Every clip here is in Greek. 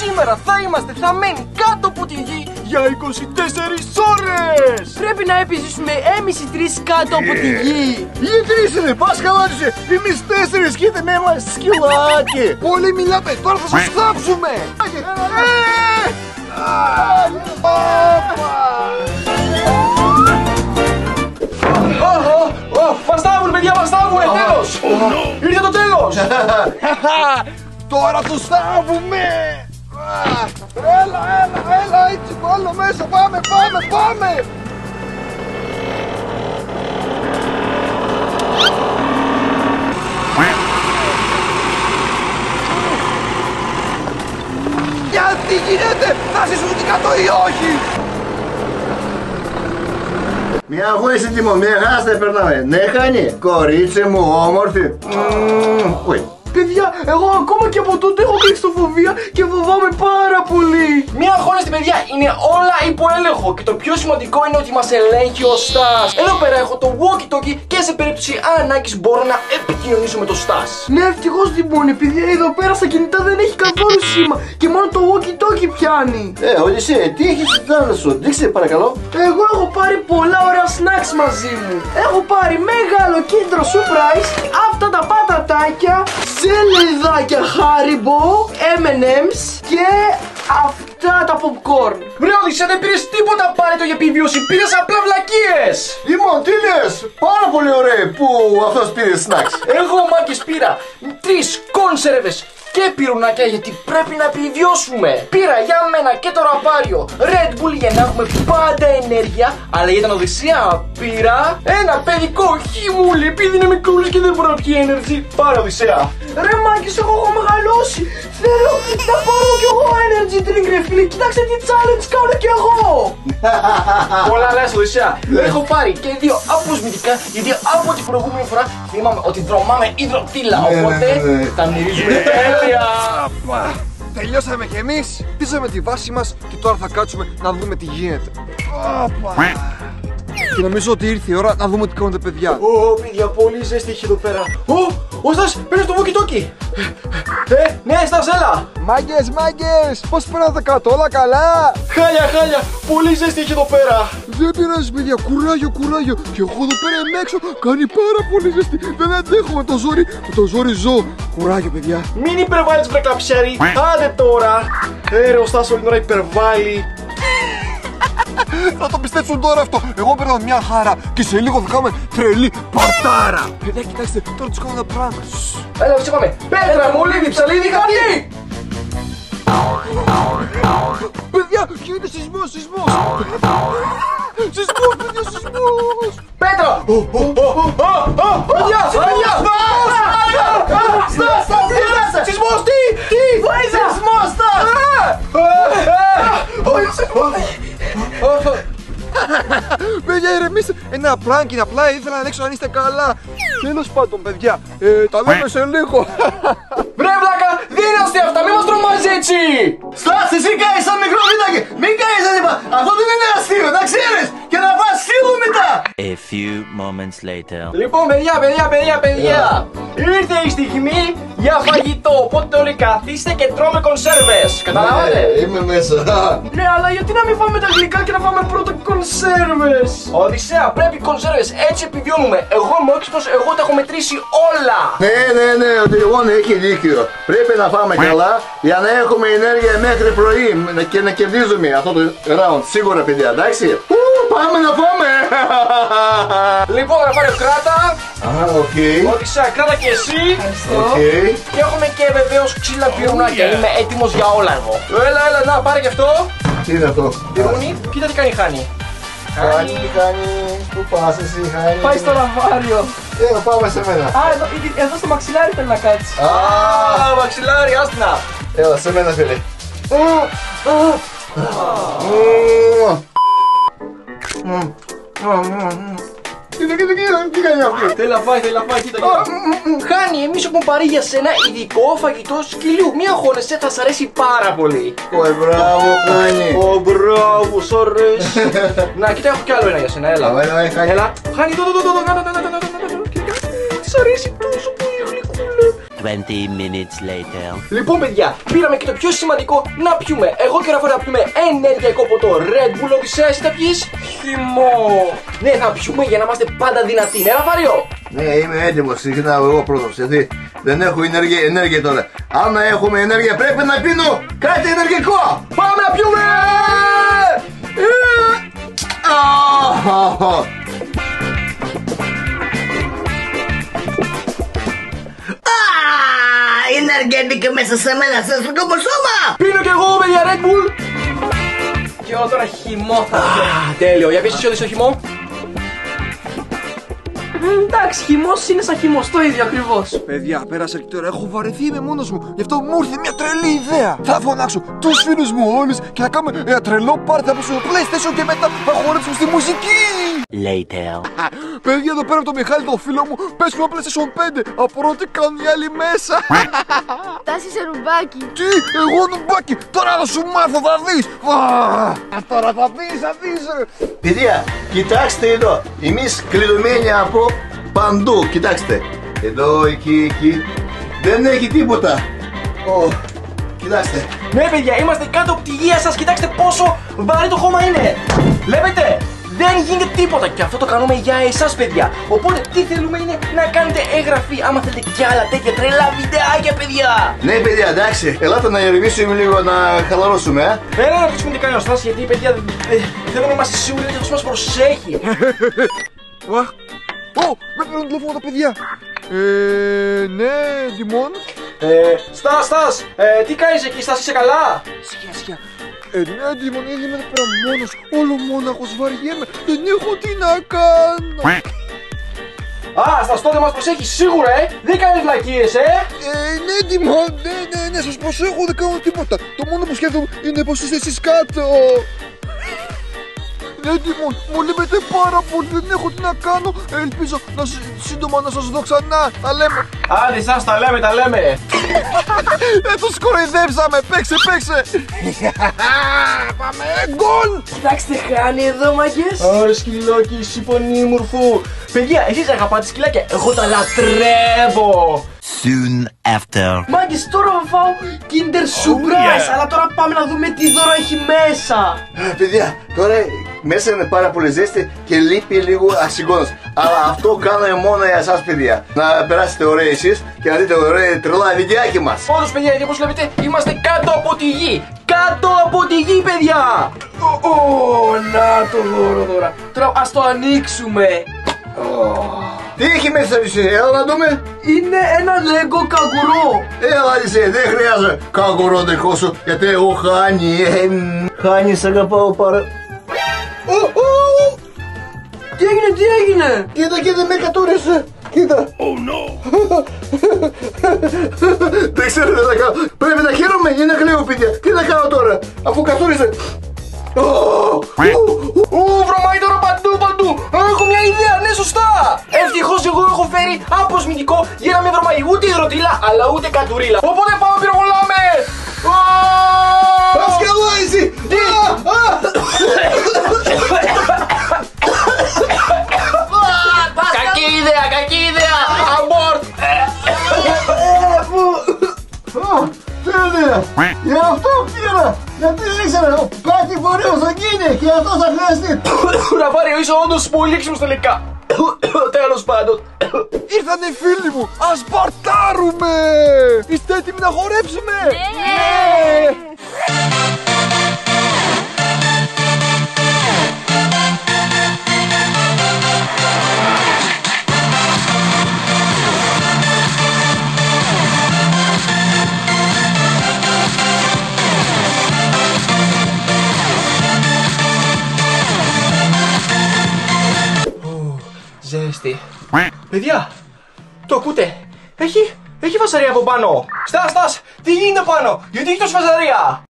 σήμερα θα είμαστε θαμμένοι κάτω από τη γη για 24 ώρες! Πρέπει να επιζήσουμε εμείς οι τρεις κάτω από τη γη. Γιατί είσαι, πας χαλάρισε! Εμείς 4 και δεν είμαστε σκυλάκι! Πολύ μιλάτε, τώρα θα σας θάψουμε! Μας θάβουν, παιδιά, μας θάβουν, τέλος! Ήρθε το τέλος! Τώρα τους θάβουμε! Έλα, έτσι βάλω μέσα, πάμε! Τι γίνεται, θα ζήσουμε την κάτω ή όχι! Μια αγώση τιμό, μια χάστα περνάμε. Ναι, Χάνη, κορίτσι μου, όμορφη. Παιδιά, εγώ ακόμα και από τότε έχω κλειστοφοβία και φοβάμαι πάρα πολύ. Μια αγώνιστη, παιδιά, είναι όλα υπό έλεγχο και το πιο σημαντικό είναι ότι μας ελέγχει ο Στας. Εδώ πέρα έχω το walkie-talkie και σε περίπτωση ανάγκης μπορώ να επικοινωνήσω με το Στας. Ναι, ευτυχώς λοιπόν, επειδή εδώ πέρα στα κινητά δεν έχει καθόλου σήμα και μόνο το walkie-talkie πιάνει. Οδυσσέα, τι έχεις στην τάνα σου, δείξε παρακαλώ. Εγώ έχω πάρει πολλά ωραία snacks μαζί μου. Έχω πάρει μεγάλο κέντρο surprise, αυτά τα πατατάκια, ζελεδάκια Haribo, M&M's και αυτά τα popcorn. Βρε Οδυσσέα, δεν πήρες τίποτα απαραίτητο για επιβίωση, πήρες απλά βλακίες. Λοιπόν, τι λες, πάρα πολύ ωραίο που αυτός πήρε snacks. Εγώ ο Μάκης πήρα 3 κόνσερβες και πυρουνάκια γιατί πρέπει να επιβιώσουμε. Πήρα για μένα και το ραπάριο Red Bull για να έχουμε πάντα ενέργεια. Αλλά για τον Οδυσσέα πήρα ένα παιδικό χυμούλι επειδή είναι μικρούλης και δεν μπορεί να πιει energy. Πάρε Οδυσσέα. Ρε Μάκης, εγώ έχω μεγαλώσει. Θέλω να πάρω κι εγώ energy drink, ρε φίλε. Κοιτάξτε τι challenge κάνω κι εγώ. Πολλά λες Οδυσσέα. Έχω πάρει και 2 αποσμητικά γιατί από την προηγούμενη φορά θυμάμαι ότι δρομάμε υδροτήλα. Οπότε θα μυρίζουμε τέλεια. Τελειώσαμε κι εμείς, πήσαμε τη βάση μας και τώρα θα κάτσουμε να δούμε τι γίνεται. Και νομίζω ότι ήρθε η ώρα να δούμε τι κάνουν τα παιδιά. Παιδιά, πολύ ζέστη έχει εδώ πέρα. Ο Στας, παίρνεις το walkie-talkie. Ναι, Στας, έλα. Μάγκες, πώς περνάτε κάτω, όλα καλά? Χάλια, πολύ ζέστη έχει εδώ πέρα. Δεν πειράζει παιδιά, κουράγιο. Και εγώ εδώ πέρα είμαι έξω, κάνει πάρα πολύ ζέστη. Δεν αντέχω με το ζόρι ζω. Κουράγιο παιδιά. Μην υπερβάλλεις βρε κλαψιάρι. Άντε τώρα. Ρε, ο Στας όλη την ώρα υπερβάλλει. Θα το πιστέψουν τώρα αυτό. Εγώ παίρνω μια χαρά και σε λίγο θα κάνουμε τρελή παρτάρα. Παιδιά, κοιτάξτε, τώρα τους κάνω ένα prank. Έλα, πάμε. Πέτρα, μολύβι, ψαλίδι, χαρτί. Παιδιά, γίνεται σεισμός. Σεισμός, Πέτρα. Παιδιά. Σεισμός, τι. Βοήθεια. Σεισμός, παιδιά, ηρεμήστε. Ένα prank είναι, απλά ήθελα να δείξω αν είστε καλά. Τέλος πάντων, παιδιά, τα λέμε σε λίγο. Βρε βλάκα, δεν είναι αστεία αυτά, μην μας τρομάζει έτσι. Στας, εσύ κάνεις σαν μικρό βίδακι, μην κάνεις έντυπα. Αυτό δεν είναι αστείο, να ξέρεις. Και να πας σύλλο μετά. A few moments later. Λοιπόν, παιδιά, ήρθε η στιγμή για φαγητό. Οπότε όλοι καθίστε και τρώμε κονσέρβες. Καταλάβατε? Είμαι μέσα. Ναι, αλλά γιατί να μην φάμε τα γλυκά και να φάμε πρώτα κονσέρβες? Οδυσσέα, πρέπει κονσέρβες, έτσι επιβιώνουμε. Εγώ είμαι όξυπνος, εγώ τα έχω μετρήσει όλα. Ναι, ο Τηλεγόν έχει δίκιο. Πρέπει να φάμε καλά για να έχουμε ενέργεια μέχρι πρωί και να κερδίζουμε αυτό το round. Σίγουρα, παιδιά, εντάξει. Πάμε να φάμε. Λοιπόν, να πάρει κράτα. Οκ. Οδυσσέα, κράτα και εσύ. Οκ. Και έχουμε και βεβαίως ξύλα πυρουνάκια. Είμαι έτοιμος για όλα εγώ. Έλα, να πάρε και αυτό. Τι είναι αυτό? Πυρούνι, κοίτα τι κάνει η Χάνη. Χάνη, πού πας εσύ, Χάνη? Πάει στο λαβάριο. Πάμε σε μένα. Α, εδώ στο μαξιλάρι θέλει να κάτσει. Μαξιλάρι, άστινα. Έλα, σε μένα, φίλε. Τι κάνει αυτό? Θέλει να φάει, κοίτα. Χάνη, εμείς έχουμε πάρει για σένα ειδικό φαγητό σκυλιού. Μία χώνεσαι, θα σ' αρέσει πάρα πολύ. Μπράβο, Χάνη. Μπράβο, σ' αρέσει. Να, κοίτα, έχω κι άλλο ένα για σένα, έλα. Έλα, Χάνη, εδώ, της αρέσει τόσο πολύ γλυκούλα. 20 minutes later. Λοιπόν, παιδιά, πήραμε και το πιο σημαντικό να πιούμε. Εγώ και ο Ραφάριο θα πιούμε ενεργειακό ποτό Red Bull. Οδυσσέα, εσύ θα πιείς χυμό. Ναι, θα πιούμε για να είμαστε πάντα δυνατοί. Ναι, Ραφάριο. Ναι, είμαι έτοιμος. Ξεκινάω εγώ πρώτος. Γιατί δεν έχω ενέργεια τώρα. Αν να έχουμε ενέργεια, πρέπει να πίνω κάτι ενεργειακό. Πάμε να πιούμε! Είναι ενεργετική μέσα σε μένα, σε σκοπό σώμα! Πίνω κι εγώ, παιδιά, Red Bull. Και εγώ τώρα χυμό θα πιω. Τέλειο, για πεις εσύ ότι στο χυμό. Εντάξει, χυμός είναι σαν χυμός, το ίδιο ακριβώς. Παιδιά, πέρασε και τώρα. Έχω βαρεθεί, είμαι μόνος μου. Γι' αυτό μου ήρθε μια τρελή ιδέα. Θα φωνάξω τους φίλους μου όλους και θα κάνουμε ένα τρελό πάρτι από στο PlayStation και μετά θα χορέψουμε στη μουσική. Later. Παιδιά, εδώ πέρα από το Μιχάλη, το φίλο μου, παίζουμε PlayStation 5. Απορώ τι κάνουν οι άλλοι μέσα. Τάση σε ρουμπάκι. Τι, εγώ νουμπάκι. Τώρα θα σου μάθω, θα δεις. Τώρα θα δεις. Παιδιά, κοιτάξτε εδώ. Εμείς κλειδωμένοι από παντού. Κοιτάξτε. Εδώ, εκεί. Δεν έχει τίποτα. Κοιτάξτε. Ναι, παιδιά, είμαστε κάτω από τη γεία σας. Κοιτάξτε πόσο βαρύ το χώμα είναι. Βλέπετε, δεν γίνεται τίποτα. Και αυτό το κάνουμε για εσάς, παιδιά. Οπότε, τι θέλουμε είναι να κάνετε εγγραφή. Άμα θέλετε κι άλλα τέτοια τρελά βιντεάκια, παιδιά. Ναι, παιδιά, εντάξει. Ελάτε να ηρεμήσουμε λίγο, να χαλαρώσουμε, Δεν να ρωτήσουμε τι κάνει ο Στάσης, γιατί, παιδιά, θέλουμε να είμαστε σίγουροι ότι αυτός μας προσέχει. Με παίρνουν τηλέφωνο τα παιδιά. Ναι, Δημών. Στάς, τι κάνεις εκεί, Στάση, είσαι καλά? Σιγά. Ναι, Δημών, είμαι εδώ πέρα μόνος. Όλο μόναχος, βαριέμαι. Δεν έχω τι να κάνω. Στας, τότε μας προσέχει σίγουρα, δεν κάνεις βλακίες, Ναι, Δημών, ναι, σας προσέχω, δεν κάνω τίποτα. Το μόνο που σκέφτομαι είναι πως είστε εσείς κάτω. Ναι, Δημών, μου λείπετε πάρα πολύ, δεν έχω τι να κάνω. Ελπίζω σύντομα να σας δω ξανά. Τα λέμε. Άντε, σας τα λέμε. Τους κοροϊδέψαμε, παίξε. Πάμε, γκολ. Κοιτάξτε, χάνει εδώ, μαγκές. Ωραία, σκυλάκι, συμπονίμορφο. Παιδιά, εσείς αγαπάτε σκυλάκια, εγώ τα λατρεύω. Soon after. Μάγκες, τώρα θα φάω Kinder Surprise, αλλά τώρα πάμε να δούμε τι δώρο έχει μέσα. Παιδιά, τώρα μέσα είναι πάρα πολύ ζέστη και λείπει λίγο ασυγκόνος. Αλλά αυτό κάνουμε μόνο για εσάς, παιδιά. Να περάσετε ωραία εσείς και να δείτε ωραία τρελά βιντεάκι μας. Όντως, παιδιά, γιατί όπως βλέπετε είμαστε κάτω από τη γη. Κάτω από τη γη, παιδιά. Να το δώρο τώρα. Τώρα ας το ανοίξουμε. Τι έχει μέσα εσύ, έλα να δούμε. Είναι ένα Lego καγκουρό. Έλα εσύ, δεν χρειάζεται καγκουρό δικό σου, γιατί εγώ Χάνι, σ' αγαπάω πάρα. Τι έγινε. Κοίτα, με κατούρισε. Κοίτα. Δεν ξέρω τι θα κάνω. Πρέπει να χαίρομαι ή να κλαίω, παιδιά. Τι θα κάνω τώρα, αφού κατούρισε. Βρωμάει τώρα παντού. Έχω μια ιδέα, ναι, σωστά. Ευτυχώς εγώ έχω φέρει αποσμητικό για να μην βρωμάει ούτε υδροτήλα αλλά ούτε κατουρίλα. Οπότε πάμε πυροβολάμε. Πας καλά εσύ. Κακή ιδέα. Abort. Τέλεια. Γι' αυτό πήρα. Γιατί ήξερα κάτι φορέως θα γίνει και αυτό θα χρειαστεί. Ραφάριο, είσαι όντως πολύ έξυπνος τελικά. Τέλος πάντων. Ήρθανε οι φίλοι μου, ας παρτάρουμε. Είστε έτοιμοι να χορέψουμε? Ναι. Ζέστη. Παιδιά, το ακούτε? Έχει φασαρία από πάνω. Στας, τι γίνεται πάνω? Γιατί έχει τόσο φασαρία?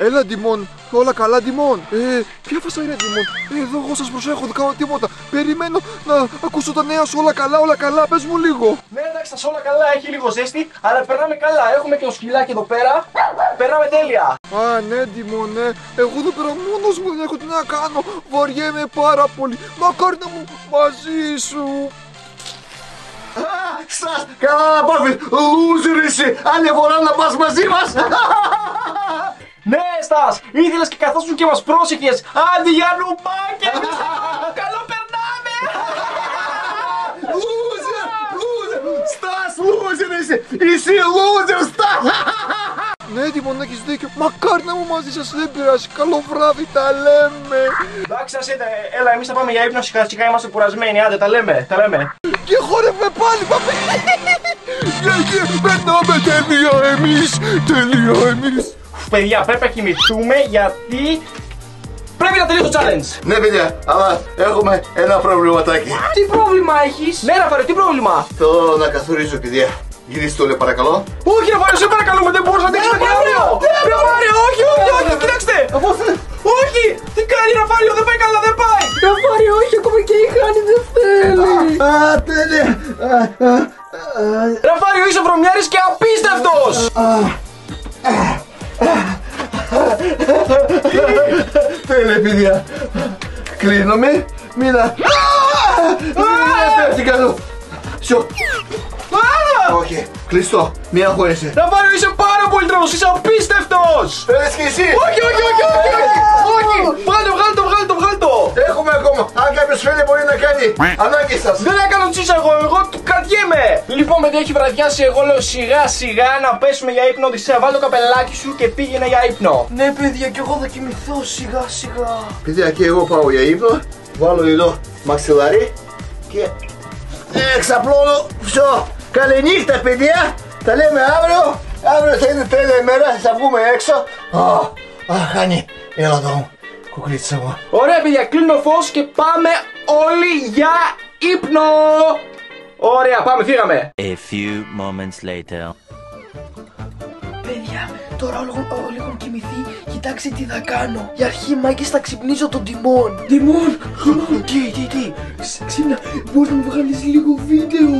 Έλα, Ντιμόν, όλα καλά, Ντιμόν. Ποια φασαρία, Ντιμόν? Εδώ εγώ σας προσέχω, δεν κάνω τίποτα. Περιμένω να ακούσω τα νέα σου. Όλα καλά, πες μου λίγο. Ναι, εντάξει, όλα καλά, έχει λίγο ζέστη, αλλά περνάμε καλά. Έχουμε και το σκυλάκι εδώ πέρα. Περνάμε τέλεια. Ανέντιμο, ναι. Εγώ εδώ πέρα μόνος μου δεν έχω τι να κάνω. Βαριέμαι πάρα πολύ. Μακάρι να μου μαζί σου. Στας, καλά να πάθεις, loser εσύ. Άλλη φορά να πας μαζί μας. Ναι, Στας, ήθελες και καθώς σου και μας πρόσεχες. Άντε για νουμπάκια. Καλό περνάμε. Loser, loser. Στας, loser εσύ. Εσύ loser, Στας. Ναι, Τιμον, έχεις δίκιο. Μακάρι να μου μαζί σας, δεν πειράζει. Καλό βράδυ, τα λέμε. Εντάξει, σας είδε. Έλα, εμείς θα πάμε για ύπνο. Σιγά είμαστε κουρασμένοι. Άντε, τα λέμε. Και χορεύουμε πάλι, πάμε. Περνάμε τέλεια εμείς. Τέλεια εμείς. Παιδιά, πρέπει να κοιμηθούμε γιατί πρέπει να τελειώσει το challenge. Ναι, παιδιά, αλλά έχουμε ένα προβληματάκι. Τι πρόβλημα έχεις? Ναι, Ραφάριο, τι πρόβλημα? Θέλω να καθορίσω, παιδιά. Γυρίστε το, λέω, παρακαλώ. Όχι, Ραφάριο, σε παρακαλούμε, δεν μπορούσα να αντέξω το κεραυνό. Ραφάριο, όχι, κοιτάξτε. Όχι, τι κάνει, Ραφάριο, δεν πάει καλά, δεν πάει. Ραφάριο, όχι, ακόμα και η Χάνη δεν θέλει. Τέλεια. Ραφάριο, είσαι βρωμιάρης και απίστευτος. Τέλεια, παιδιά. Κλείνομαι. Μήνα. Τι κάνω. Σιω. Όχι, κλειστό. Μία χωρίσαι. Ραφάριο, είσαι πάρα πολύ τρελός, είσαι απίστευτος. Θέλεις και εσύ. Όχι. Βγάλ' το. Έχουμε ακόμα. Αν κάποιος θέλει μπορεί να κάνει ανάγκη σας. Δεν έκανα τσίσα εγώ κρατιέμαι. Λοιπόν, παιδιά, έχει βραδιάσει. Εγώ λέω σιγά να πέσουμε για ύπνο. Οδυσσέα, βάλ' το καπελάκι σου και πήγαινε για ύπνο. Ναι, παιδιά, κι εγώ θα κοιμηθώ σιγά. Παιδιά, και εγώ πάω για ύπνο. Βάλω εδώ μαξιλάρι και εξαπλώνω. Всё. Καληνύχτα, παιδιά. Τα λέμε αύριο. Αύριο θα είναι τέλεια ημέρα. Θα βγούμε έξω. Χάνει. Έλα εδώ. Κουκλίτσα μου. Ωραία, παιδιά, κλείνω φως και πάμε όλοι για ύπνο. Ωραία, πάμε, φύγαμε. A few moments later. Παιδιά, τώρα όλοι έχουν κοιμηθεί. Κοιτάξτε τι θα κάνω. Για αρχή, μάγκες, θα ξυπνήσω τον Τιμόν. Τιμόν! Τι. Ξύπνα, μπορείς να μου βγάλεις λίγο βίντεο.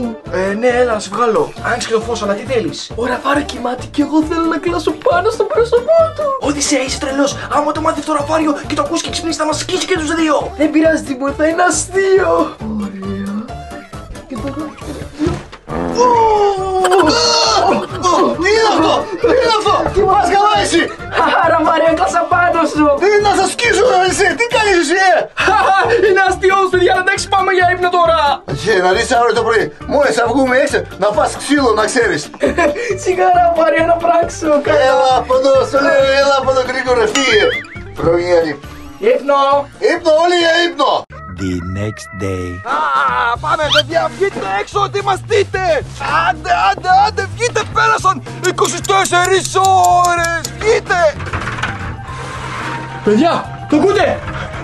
Ναι, έλα, να σε βγάλω. Άνοιξε και το φως, αλλά τι θέλεις? Ωραία, πάρε κοιμάται και εγώ θέλω να κλάσω πάνω στο πρόσωπό του. Οδυσσέα, είσαι τρελός. Άμα το μάθει αυτό το Ραφάριο και το ακούσει και ξυπνήσει, θα μας σκίσει και τους δύο. Δεν πειράζει, Τιμόν, θα είναι αστείο. Ωραία. Και τώρα... Τι είναι αυτό, τι μας καλά εσύ. Άρα, Μαρία, έκλασα πάνω σου. Να σας σκίσω εσύ, τι κάνεις εσύ. Είναι αστείος, παιδιά, εντάξει, πάμε για ύπνο τώρα. Να δεις αύριο το πρωί, μόλις θα βγούμε έξω, να φας ξύλο, να ξέρεις. Σιγάρα, Μαρία, να πράξω. Έλα από εδώ, σου λέω, έλα από εδώ γρήγορα, φύγε. Προγιάννη. Ύπνο. Ύπνο, όλοι για ύπνο. The next day. Πάμε, παιδιά, βγείτε έξω, ετοιμαστείτε. Άντε, βγείτε, πέρασαν 24 ώρες. Βγείτε. Παιδιά, το ακούτε!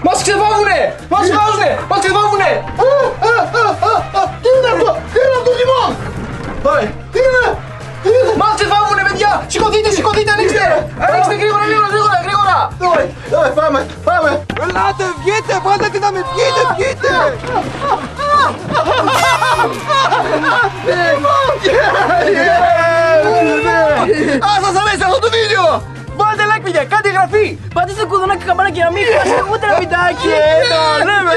Μας ξεβάβουνε! Μας ξεβάβουνε! Τι είναι αυτό, Τιμόν. Πάμε! Τι είναι. Μας ξεβάβουνε, παιδιά! Σηκωθείτε, ανοίξτε! Ανοίξτε γρήγορα! Πάμε. Ελάτε, βγείτε, βάλτε την να μην βγείτε. Σας αρέσει αυτό το βίντεο. Βάλτε like, παιδιά! Κάντε εγγραφή! Πάτε στο κουδουνάκι καμπάνα και να μην χάσετε ούτε ένα βιντεάκι. Το λέμε!